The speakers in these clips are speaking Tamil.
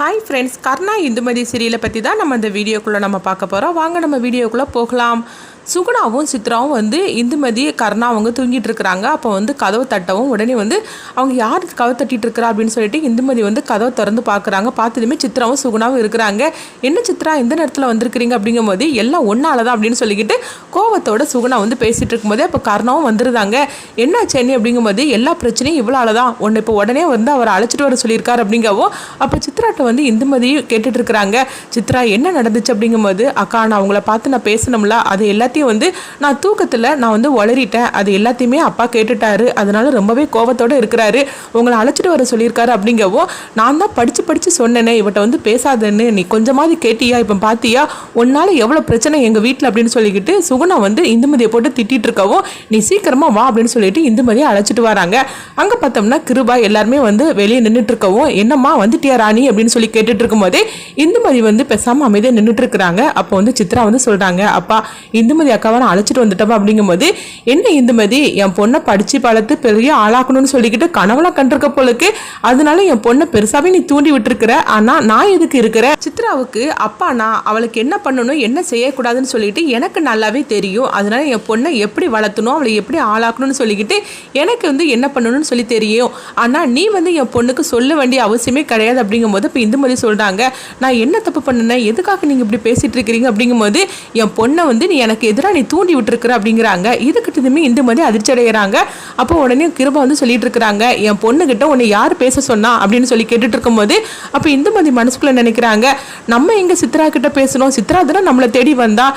ஹாய் ஃப்ரெண்ட்ஸ், கர்ணா இந்துமதி சீரியலை பற்றி தான் நம்ம இந்த வீடியோக்குள்ளே நம்ம பார்க்க போகிறோம். வாங்க நம்ம வீடியோக்குள்ளே போகலாம். சுகுணாவும் சித்ராவும் இந்துமதி கர்ணா அவங்க தூங்கிட்டு இருக்கிறாங்க. அப்போ கதவை தட்டவும் உடனே அவங்க யார் கதவை தட்டிட்டு இருக்கிறா அப்படின்னு சொல்லிட்டு இந்துமதி கதவை திறந்து பார்க்குறாங்க. பார்த்ததுமே சித்ராவும் சுகுணாவும் இருக்கிறாங்க. என்ன சித்ரா இந்த நேரத்தில் வந்திருக்கிறீங்க அப்படிங்கும்போது எல்லாம் ஒன்றால தான் அப்படின்னு சொல்லிக்கிட்டு கோவத்தோட சுகுணா பேசிகிட்டு இருக்கும்போதே அப்போ கர்ணாவும் வந்துருந்தாங்க. என்ன சென்னி அப்படிங்கும்போது எல்லா பிரச்சனையும் இவ்வளோ தான் ஒன்று இப்போ உடனே அவரை அழைச்சிட்டு வர சொல்லியிருக்காரு அப்படிங்கவும் அப்போ சித்ராட்ட இந்துமதி கேட்டுட்டு இருக்கிறாங்க. சித்ரா என்ன நடந்துச்சு அப்படிங்கும்போது அக்கா நான் அவங்கள பார்த்து நான் பேசணும்ல, அது எல்லாத்தையும் நான் தூக்கத்தில் நான் வளரிட்டேன், அது எல்லாத்தையுமே அப்பா கேட்டுட்டாரு, அதனால ரொம்பவே கோபத்தோடு இருக்கிறாரு, உங்களை அழைச்சிட்டு வர சொல்லியிருக்காரு அப்படிங்கவும் நான் தான் படித்து சொன்னேனே இவட்ட பேசாதன்னு, நீ கொஞ்சமாவது கேட்டியா, இப்போ பார்த்தியா உன்னால் எவ்வளோ பிரச்சனை எங்கள் வீட்டில் அப்படின்னு சொல்லிக்கிட்டு சுகுணா இந்துமதியை போட்டு திட்டிகிட்டு இருக்கவும் நீ சீக்கிரமாக வா அப்படின்னு சொல்லிட்டு இந்துமதியை அழைச்சிட்டு வராங்க. அங்கே பார்த்தோம்னா கிருபா எல்லாருமே வெளியே நின்றுட்டு இருக்கவும் என்னம்மா வந்துட்டியா ராணி அப்படின்னு சொல்லி கேட்டுட்டு இருக்கும்போதே இந்துமதி பேசாமல் அமைதியாக நின்றுட்டு இருக்கிறாங்க. அப்போ சித்ரா சொல்கிறாங்க, அப்பா இந்துமதி அக்காவை நான் அழைச்சிட்டு வந்துட்டோம் அப்படிங்கும்போது என்ன இந்துமதி என் பொண்ணை படித்து பழத்து பெரிய ஆளாக்கணும்னு சொல்லிக்கிட்டு கனவுலாம் கண்டிருக்க போலுக்கு, அதனால என் பொண்ணை பெருசாவே நீ தூண்டி விட்டுருக்கிற, ஆனால் நான் எதுக்கு இருக்கிறேன்? சித்ராவுக்கு அப்பா நான் அவளுக்கு என்ன பண்ணணும் என்ன செய்யக்கூடாதுன்னு சொல்லிட்டு எனக்கு நல்லாவே தெரியும், அதனால என் பொண்ணை எப்படி வளர்த்தணும் அவளை எப்படி ஆளாக்கணும்னு சொல்லிக்கிட்டு எனக்கு என்ன பண்ணணும்னு சொல்லி தெரியும், ஆனால் நீ என் பொண்ணுக்கு சொல்ல வேண்டிய அவசியமே கிடையாது அப்படிங்கும்போது இப்போ இந்துமதி சொல்கிறாங்க, நான் என்ன தப்பு பண்ணினேன் எதுக்காக நீங்கள் இப்படி பேசிகிட்டு இருக்கிறீங்க அப்படிங்கும்போது என் பொண்ணை நீ எனக்கு எதிராக நீ தூண்டி விட்டுருக்குற அப்படிங்கிறாங்க. இதுக்கிட்டதுமே இந்துமதி அதிர்ச்சி அடைகிறாங்க. அப்போ உடனே கிருபா சொல்லிட்டு இருக்கிறாங்க, என் பொண்ணுகிட்ட உன்னை யார் பேச சொன்னா அப்படின்னு சொல்லி கேட்டுட்டு இருக்கும்போது அப்போ இந்துமதி மனசுக்குள்ள நினைக்கிறாங்க, நம்ம எங்க சித்ரா கிட்ட பேசணும், சித்ரா தானே நம்மளை தேடி வந்தா,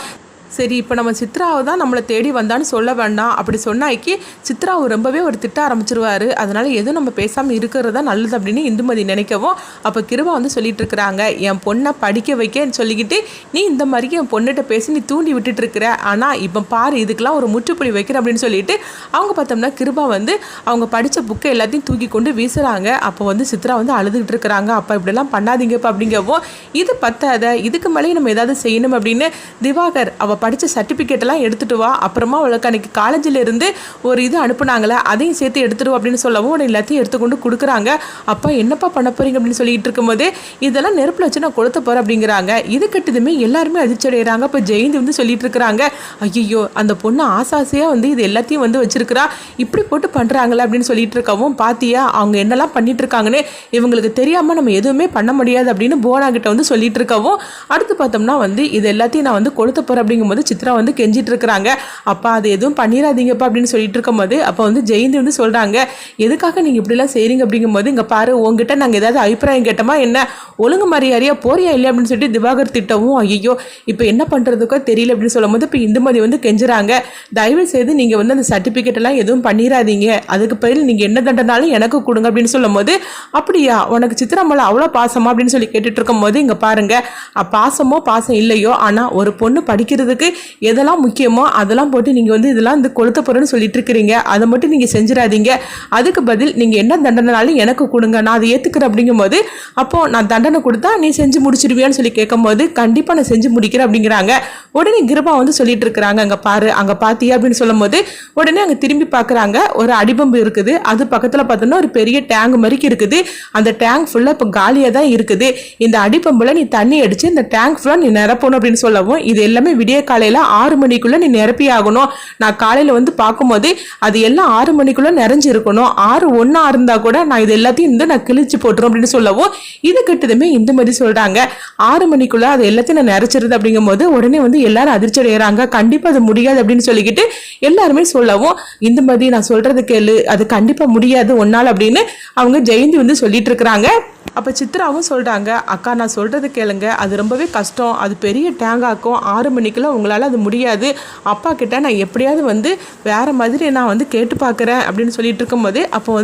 சரி இப்போ நம்ம சித்ராவை தான் நம்மளை தேடி வந்தான்னு சொல்ல வேண்டாம், அப்படி சொன்னாக்கி சித்ராவை ரொம்பவே ஒரு திட்ட ஆரம்பிச்சிருவாரு, அதனால எதுவும் நம்ம பேசாமல் இருக்கிறது தான் நல்லது அப்படின்னு இந்துமதி நினைக்கவும் அப்போ கிருபா சொல்லிட்டு இருக்கிறாங்க, என் பொண்ணை படிக்க வைக்கன்னு சொல்லிக்கிட்டு நீ இந்த மாதிரி என் பொண்ணுகிட்ட பேசி நீ தூண்டி விட்டுட்டு இருக்கிற, ஆனால் இப்போ பாரு இதுக்கெல்லாம் ஒரு முற்றுப்புள்ளி வைக்கிற அப்படின்னு சொல்லிட்டு அவங்க பார்த்தோம்னா கிருபா அவங்க படித்த புக்கை எல்லாத்தையும் தூக்கி கொண்டு வீசுகிறாங்க. அப்போ சித்ரா அழுதுகிட்டு இருக்கிறாங்க, அப்போ இப்படிலாம் பண்ணாதீங்கப்பா அப்படிங்கவும் இது பத்தாத இதுக்கு மேலேயும் நம்ம ஏதாவது செய்யணும் அப்படின்னு திவாகர் அவள் படித்த சர்டிஃபிகேட்டெல்லாம் எடுத்துகிட்டு வா, அப்புறமா அவளுக்கு அன்றைக்கி காலேஜில் இருந்து ஒரு இது அனுப்புனாங்களே அதையும் சேர்த்து எடுத்துகிட்டு வா அப்படின்னு சொல்லவும் உடனே எல்லாத்தையும் எடுத்துக்கொண்டு கொடுக்குறாங்க. அப்போ என்னப்பா பண்ண போகிறீங்க அப்படின்னு சொல்லிட்டு இருக்கும்போது இதெல்லாம் நெருப்பில் வச்சு நான் கொளுத்த போகிறேன் அப்படிங்கிறாங்க. இது கட்டுதுமே எல்லாருமே அதிர்ச்சி அடைகிறாங்க. இப்போ ஜெயந்தி சொல்லிட்டு இருக்கிறாங்க, ஐயோ அந்த பொண்ணு ஆசாசையாக இது எல்லாத்தையும் வச்சிருக்கிறா, இப்படி போட்டு பண்ணுறாங்களே அப்படின்னு சொல்லிட்டு இருக்கவும் பாத்தியா அவங்க என்னெல்லாம் பண்ணிட்டு இருக்காங்கன்னு இவங்களுக்கு தெரியாமல் நம்ம எதுவுமே பண்ண முடியாது அப்படின்னு போனா கிட்ட சொல்லிட்டு இருக்கவும் அடுத்து பார்த்தோம்னா இது எல்லாத்தையும் நான் கொளுத்த போகிறேன் அப்படிங்கும்போது சித்ரா கெஞ்சிட்டு இருக்கிறாங்க, அப்பா அது எதுவும் பண்ணிடாதீங்கப்பா அப்படின்னு சொல்லிட்டு இருக்கும்போது அப்போ ஜெயந்தி சொல்றாங்க, எதுக்காக நீங்க இப்படிலாம் செய்றீங்க அப்படிங்கும்போது இங்க பாரு உங்ககிட்ட நாங்கள் ஏதாவது அபிப்பிராயம் கேட்டோமா என்ன, ஒழுங்கு மரியாதையா போறியா இல்லையா அப்படின்னு சொல்லிட்டு திவாகர் திட்டவும் ஐயோ இப்போ என்ன பண்றதுக்கோ தெரியல அப்படின்னு சொல்லும் போது இப்போ இந்துமதி கெஞ்சுறாங்க, தயவு செய்து நீங்க அந்த சர்டிபிகேட் எல்லாம் எதுவும் பண்ணிடாதீங்க, அதுக்கு பதில் நீங்க என்ன தண்டனாலும் எனக்கு கொடுங்க அப்படின்னு சொல்லும் போது அப்படியா உனக்கு சித்ரா மேல அவ்வளோ பாசமா அப்படின்னு சொல்லி கேட்டுட்டு இருக்கும் போது இங்க பாருங்க பாசமோ பாசம் இல்லையோ ஆனா ஒரு பொண்ணு படிக்கிறதுக்கு எதெல்லாம் முக்கியமோ அதெல்லாம் போட்டு நீங்க இதெல்லாம் கொளுத்த போறேன்னு சொல்லிட்டு இருக்கிறீங்க, அதை மட்டும் நீங்க செஞ்சிடாதீங்க, அதுக்கு பதில் நீங்க என்ன தண்டனாலும் எனக்கு கொடுங்க, நான் அதை ஏத்துக்கிறேன் அப்படிங்கும்போது அப்போ நான் தண்டனை கொடுத்தா நீ செஞ்சு முடிச்சிருவியான்னு சொல்லி கேட்கும் போது கண்டிப்பா நான் செஞ்சு முடிக்கிறேன் அப்படிங்கிறாங்க. உடனே கிருபா சொல்லிட்டு இருக்கிறாங்க, அங்க பாரு அங்க பாத்தியா அப்படின்னு சொல்லும் போது உடனே அங்க திரும்பி பாக்குறாங்க, ஒரு அடிபம்பு இருக்குது, அது பக்கத்துல பார்த்தோம்னா ஒரு பெரிய டேங்க் மாதிரி இருக்குது, அந்த டேங்க் ஃபுல்லா இப்போ காலியா தான் இருக்குது, இந்த அடிபம்புல நீ தண்ணி அடிச்சு இந்த டேங்க் ஃபுல்லா நீ நிரப்பணும் அப்படின்னு சொல்லவும் இது எல்லாமே விடிய காலையில 6 மணிக்குள்ள நீ நிரப்பி ஆகணும், நான் காலையில பார்க்கும்போது அது எல்லாம் 6 மணிக்குள்ள நிறைஞ்சிருக்கணும், 6:01 இருந்தா கூட நான் இது எல்லாத்தையும் நான் கிழிச்சு போட்டுரும் அப்படின்னு சொல்லவும் இது கிட்டதுமே இந்த மாதிரி சொல்றாங்க, 6 மணிக்குள்ள அது எல்லாத்தையும் நான் நிறைச்சிருது அப்படிங்கும் போது உடனே எல்லாரும் அதிர்ச்சி அடைகிறாங்க, கண்டிப்பா அது முடியாது அப்படின்னு சொல்லிக்கிட்டு எல்லாருமே சொல்லவும் இந்த மாதிரி நான் சொல்றது கேளு அது கண்டிப்பா முடியாது ஒன்னால அப்படின்னு அவங்க ஜெயந்தி சொல்லிட்டு இருக்கிறாங்க. அப்போ சித்ராவும் சொல்கிறாங்க, அக்கா நான் சொல்கிறது கேளுங்க, அது ரொம்பவே கஷ்டம், அது பெரிய டேங்காக்கும் 6 மணிக்குள்ள உங்களால் அது முடியாது, அப்பா கிட்ட நான் எப்படியாவது வேறு மாதிரி நான் கேட்டு பார்க்குறேன் அப்படின்னு சொல்லிட்டு இருக்கும்போது அப்போ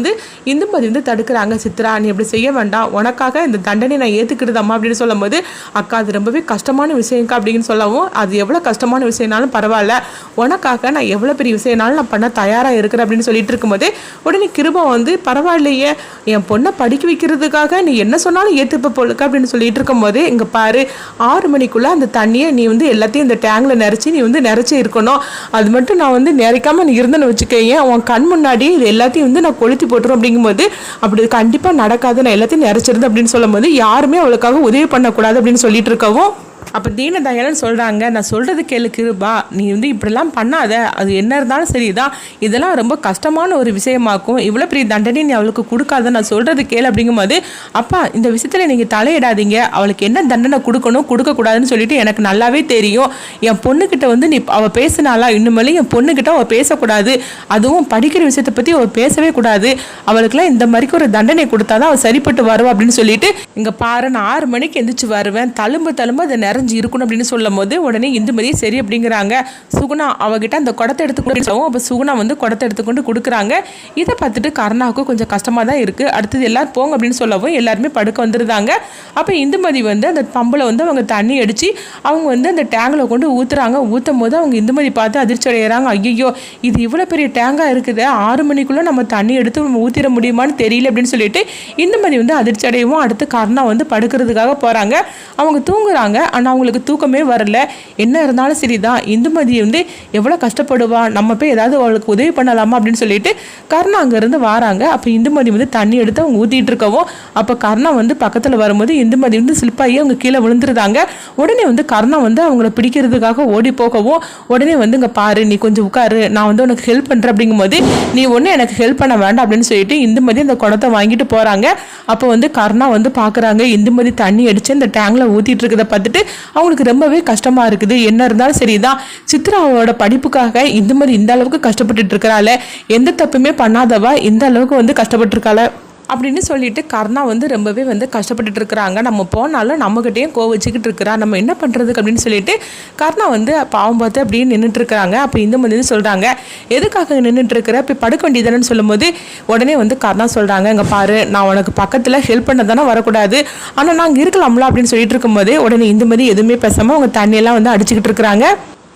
இந்துமதி தடுக்கிறாங்க, சித்ரா நீ அப்படி செய்ய வேண்டாம், உனக்காக இந்த தண்டனை நான் ஏற்றுக்கிடுதம்மா அப்படின்னு சொல்லும் போது அக்கா அது ரொம்பவே கஷ்டமான விஷயம்க்கா அப்படின்னு சொல்லவும் அது எவ்வளோ கஷ்டமான விஷயம்னாலும் பரவாயில்ல, உனக்காக நான் எவ்வளோ பெரிய விஷயம்னாலும் நான் பண்ண தயாராக இருக்கிறேன் அப்படின்னு சொல்லிட்டு இருக்கும்போது உடனே கிருபா பரவாயில்லையே என் பொண்ணை படிக்க வைக்கிறதுக்காக நீ என்ன சொன்னாலும் ஏற்றுப்ப போலுக்கு அப்படின்னு சொல்லிட்டு இருக்கும் போதே இங்கே பாரு 6 மணிக்குள்ளே அந்த தண்ணியை நீ வந்து எல்லாத்தையும் இந்த டேங்கில் நிறச்சி நீ வந்து நிறச்சி இருக்கணும். அது மட்டும் நான் வந்து நிறைக்காமல் நீ இருந்தேன்னு வச்சுக்கேன் உன் கண் முன்னாடி இது எல்லாத்தையும் வந்து நான் கொளுத்தி போட்டுரும் அப்படிங்கும்போது அப்படி கண்டிப்பாக நடக்காது, நான் எல்லாத்தையும் நிறச்சிருந்தேன் அப்படின்னு சொல்லும் போது யாருமே அவளுக்காக உதவி பண்ணக்கூடாது அப்படின்னு சொல்லிட்டு இருக்கவும் அப்போ தீனதயாளன் சொல்கிறாங்க, நான் சொல்கிறது கேளு கிருபா, நீ வந்து இப்படிலாம் பண்ணாத, அது என்ன இருந்தாலும் சரிதான், இதெல்லாம் ரொம்ப கஷ்டமான ஒரு விஷயமாக்கும், இவ்வளோ பெரிய தண்டனை நீ அவளுக்கு கொடுக்காத, நான் சொல்கிறது கேளு அப்படிங்கும்போது அப்பா இந்த விஷயத்தில் நீங்கள் தலையிடாதீங்க, அவளுக்கு என்ன தண்டனை கொடுக்கணும் கொடுக்கக்கூடாதுன்னு சொல்லிட்டு எனக்கு நல்லாவே தெரியும். என் பொண்ணுக்கிட்ட வந்து நீ அவள் பேசினாலா இன்னுமேலே என் பொண்ணுக்கிட்ட அவள் பேசக்கூடாது, அதுவும் படிக்கிற விஷயத்தை பற்றி அவள் பேசவே கூடாது, அவளுக்குலாம் இந்த மாதிரிக்கு ஒரு தண்டனை கொடுத்தாதான் அவள் சரிப்பட்டு வருவா அப்படின்னு சொல்லிட்டு இங்கே பாரு நான் 6 மணிக்கு எந்திரிச்சு வருவேன், தழும்பு அதை நிறைஞ்சு இருக்கணும் அப்படின்னு சொல்லும் போது உடனே இந்துமதி சரி அப்படிங்கிறாங்க. சுகுணா அவகிட்ட அந்த குடத்தை எடுத்துக்கொண்டு அப்போ சுகுணா வந்து குடத்தை எடுத்துக்கொண்டு கொடுக்குறாங்க. இதை பார்த்துட்டு கருணாவுக்கு கொஞ்சம் கஷ்டமாக தான் இருக்குது. அடுத்தது எல்லாரும் போங்க அப்படின்னு சொல்லவும் எல்லாருமே படுக்க வந்துருந்தாங்க. அப்போ இந்துமதி வந்து அந்த பம்பில் வந்து அவங்க தண்ணி அடித்து அவங்க வந்து அந்த டேங்கில் கொண்டு ஊற்றுறாங்க. ஊற்றும் போது அவங்க இந்துமதி பார்த்து அதிர்ச்சி அடைகிறாங்க. ஐயோ இது இவ்வளோ பெரிய டேங்காக இருக்குது, 6 மணிக்குள்ளே நம்ம தண்ணி எடுத்து ஊற்றிட முடியுமான்னு தெரியல அப்படின்னு சொல்லிட்டு இந்துமதி வந்து அதிர்ச்சி அடையவும் அடுத்து கருணா வந்து படுக்கிறதுக்காக போகிறாங்க. அவங்க தூங்குறாங்க. ஆனால் அவங்களுக்கு தூக்கமே வரல. என்ன இருந்தாலும் சரிதான், இந்துமதி வந்து எவ்வளோ கஷ்டப்படுவா, நம்ம போய் ஏதாவது அவளுக்கு உதவி பண்ணலாமா அப்படின்னு சொல்லிட்டு கருணா அங்கேருந்து வராங்க. அப்போ இந்துமதி வந்து தண்ணி எடுத்து அவங்க ஊற்றிட்டு இருக்கவும் அப்போ கருணா வந்து பக்கத்தில் வரும்போது இந்துமதி வந்து ஸ்லிப்பாகி அவங்க கீழே விழுந்துருந்தாங்க. உடனே வந்து கருணா வந்து அவங்கள பிடிக்கிறதுக்காக ஓடி போகவும் உடனே வந்து இங்கே பாரு நீ கொஞ்சம் உட்காரு, நான் வந்து உனக்கு ஹெல்ப் பண்ணுறேன் அப்படிங்கும்போது நீ ஒன்றும் எனக்கு ஹெல்ப் பண்ண வேண்டாம் அப்படின்னு சொல்லிட்டு இந்துமதி அந்த குடத்தை வாங்கிட்டு போகிறாங்க. அப்போ வந்து கருணா வந்து பார்க்குறாங்க இந்துமதி தண்ணி அடித்து இந்த டேங்கில் ஊற்றிட்டு இருக்கிறத பார்த்துட்டு அவங்களுக்கு ரொம்பவே கஷ்டமா இருக்குது. என்ன இருந்தாலும் சரிதான், சித்ராவோட படிப்புக்காக இந்துமதி இந்த அளவுக்கு கஷ்டப்பட்டுட்டு இருக்கிறாள், எந்த தப்புமே பண்ணாதவா இந்த அளவுக்கு வந்து கஷ்டப்பட்டு இருக்காள அப்படின்னு சொல்லிட்டு கருணா வந்து ரொம்பவே வந்து கஷ்டப்பட்டுட்டு இருக்கிறாங்க. நம்ம போனாலும் நம்மகிட்டையும் கோவச்சிக்கிட்டு இருக்கிறா, நம்ம என்ன பண்ணுறதுக்கு அப்படின்னு சொல்லிட்டு கருணா வந்து பாவம் பார்த்து அப்படியே நின்றுட்டு இருக்கிறாங்க. அப்போ இந்துமதி வந்து சொல்கிறாங்க எதுக்காக நின்றுட்டு இருக்கிற, இப்போ படுக்க வேண்டியதானு சொல்லும்போது உடனே வந்து கருணா சொல்கிறாங்க இங்கே பாரு நான் உனக்கு பக்கத்தில் ஹெல்ப் பண்ண தானே வரக்கூடாது, ஆனால் நாங்கள் இருக்கலாம்ல அப்படின்னு சொல்லிட்டு இருக்கும்போதே உடனே இந்துமதி எதுவுமே பேசாமல் அவங்க தண்ணியெல்லாம் வந்து அடிச்சுக்கிட்டு இருக்கிறாங்க.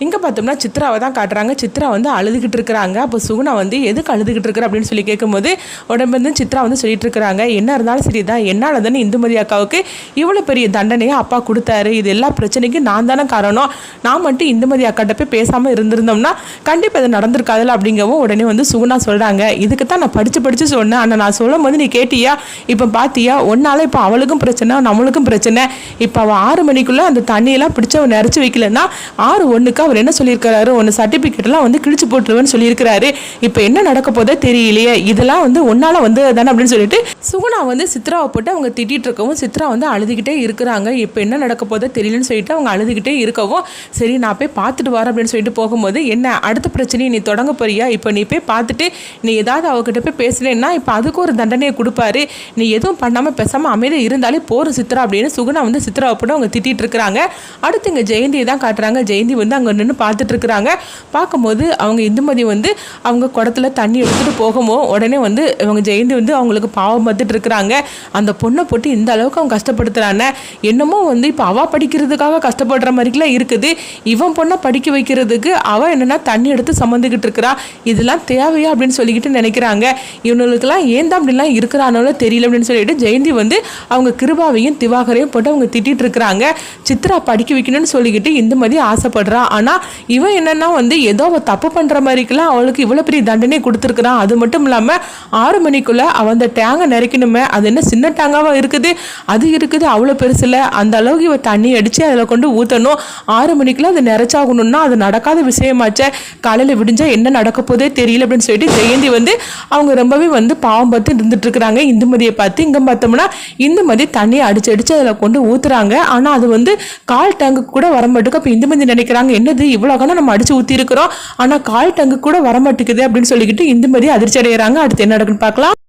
இங்கே பார்த்தோம்னா சித்ராவை தான் காட்டுறாங்க. சித்ரா வந்து அழுதுகிட்டு இருக்கிறாங்க. அப்போ சுகுணா வந்து எதுக்கு அழுதுகிட்டு இருக்கிற அப்படின்னு சொல்லி கேட்கும்போது உடம்பு வந்து சித்ரா வந்து சொல்லிட்டு இருக்கிறாங்க என்ன இருந்தாலும் சரி தான், என்னால் தானே இந்துமதி அக்காவுக்கு இவ்வளோ பெரிய தண்டனையை அப்பா கொடுத்தாரு, இது எல்லா பிரச்சனைக்கும் நான் தானே காரணம், நான் மட்டும் இந்துமதி அக்காட்ட போய் பேசாமல் இருந்திருந்தோம்னா கண்டிப்பாக இது நடந்திருக்காதுல்ல அப்படிங்கவும் உடனே வந்து சுகுணா சொல்கிறாங்க இதுக்கு தான் நான் படித்து சொன்னேன், ஆனால் நான் சொல்லும் போது நீ கேட்டியா, இப்போ பார்த்தியா ஒன்னால இப்போ அவளுக்கும் பிரச்சனை நம்மளுக்கும் பிரச்சனை, இப்போ அவள் 6 மணிக்குள்ளே அந்த தண்ணியெல்லாம் பிடிச்சவன் நிறச்சி வைக்கலன்னா 6:01 அவர் என்ன சொல்லியிருக்கிறாரு, ஒன்று சர்டிஃபிகேட்லாம் வந்து கிழிச்சு போட்டுருவேன்னு சொல்லியிருக்கிறாரு, இப்போ என்ன நடக்க போதே தெரியலையே, இதெல்லாம் வந்து ஒன்னால வந்து தானே அப்படின்னு சொல்லிட்டு சுகுணா வந்து சித்ராவை போட்டு அவங்க திட்டிகிட்டு இருக்கவும் சித்ரா வந்து அழுதுகிட்டே இருக்கிறாங்க. இப்போ என்ன நடக்க போதே தெரியலன்னு சொல்லிட்டு அவங்க அழுதுகிட்டே இருக்கவும் சரி நான் போய் பார்த்துட்டு வரேன் அப்படின்னு சொல்லிட்டு போகும்போது என்ன அடுத்த பிரச்சனையை நீ தொடங்க போறியா, இப்போ நீ போய் பார்த்துட்டு நீ ஏதாவது அவகிட்ட போய் பேசலன்னா இப்போ அதுக்கு ஒரு தண்டனையை கொடுப்பாரு, நீ எதுவும் பண்ணாமல் பேசாமல் அமைதியாக இருந்தாலே போகிற சித்ரா அப்படின்னு சுகுணா வந்து சித்ராவை போட்டு அவங்க திட்டிகிட்டு இருக்கிறாங்க. அடுத்து இங்கே ஜெயந்தியை தான் காட்டுறாங்க. ஜெயந்தி வந்து அங்கே நின்று பார்த்துட்டு இருக்கிறாங்க. பார்க்கும்போது அவங்க இந்துமதி வந்து அவங்க குடத்துல தண்ணி எடுத்துகிட்டு போகும்போது உடனே வந்து இவங்க ஜெயந்தி வந்து அவங்களுக்கு பாவம் பார்த்துட்டு இருக்கிறாங்க. அந்த பொண்ணை போட்டு இந்த அளவுக்கு அவங்க கஷ்டப்படுத்துறானே, என்னமோ வந்து இப்போ அவள் படிக்கிறதுக்காக கஷ்டப்படுற மாதிரிலாம் இருக்குது, இவன் பொண்ணை படிக்க வைக்கிறதுக்கு அவள் என்னென்னா தண்ணி எடுத்து சம்மந்துக்கிட்டு இருக்கிறா, இதெல்லாம் தேவையா அப்படின்னு சொல்லிக்கிட்டு நினைக்கிறாங்க. இவனுங்களுக்கெல்லாம் ஏன் தான் அப்படிலாம் இருக்கிறானோ தெரியல அப்படின்னு சொல்லிட்டு ஜெயந்தி வந்து அவங்க கிருபாவையும் திவாகரையும் போட்டு அவங்க திட்டிகிட்டு இருக்கிறாங்க. சித்ரா படிக்க வைக்கணும்னு சொல்லிக்கிட்டு இந்துமதி ஆசைப்படுறா, ஆனால் இவன் என்னன்னா வந்து ஏதோ அவள் தப்பு பண்ணுற மாதிரிக்கெல்லாம் அவளுக்கு இவ்வளோ பெரிய தண்டனை கொடுத்துருக்குறான். அது மட்டும் இல்லாமல் 6 மணிக்குள்ளே அவன் அந்த டேங்கை நிறைக்கணுமே, அது என்ன சின்ன டேங்காவாக இருக்குது, அது இருக்குது அவ்வளோ பெருசில், அந்த அளவுக்கு இவன் தண்ணி அடித்து அதில் கொண்டு ஊற்றணும், 6 மணிக்குள்ளே அது நிறைச்சாகணும்னா அது நடக்காத விஷயமாச்சே, காலையில் விடிஞ்சா என்ன நடக்க போதே தெரியல அப்படின்னு சொல்லிட்டு ஜெயந்தி வந்து அவங்க ரொம்பவே வந்து பாவம் பார்த்து இருந்துட்டு இருக்கிறாங்க. இந்துமதியை பார்த்து இங்கே பார்த்தோம்னா இந்துமதி தண்ணியை அடிச்சு அதில் கொண்டு ஊற்றுறாங்க. ஆனால் அது வந்து கால் டேங்கு கூட வர மாட்டேங்குது. அப்போ இந்துமதி நினைக்கிறாங்க என்னது இவ்வளோ நம்ம அடிச்சு ஊத்தி இருக்கிறோம், ஆனா கால் டங்கு கூட வரமாட்டேங்குது அப்படின்னு சொல்லிக்கிட்டு இந்துமதி அதிர்ச்சி அடைகிறாங்க. அடுத்து என்ன நடக்குன்னு பார்க்கலாம்.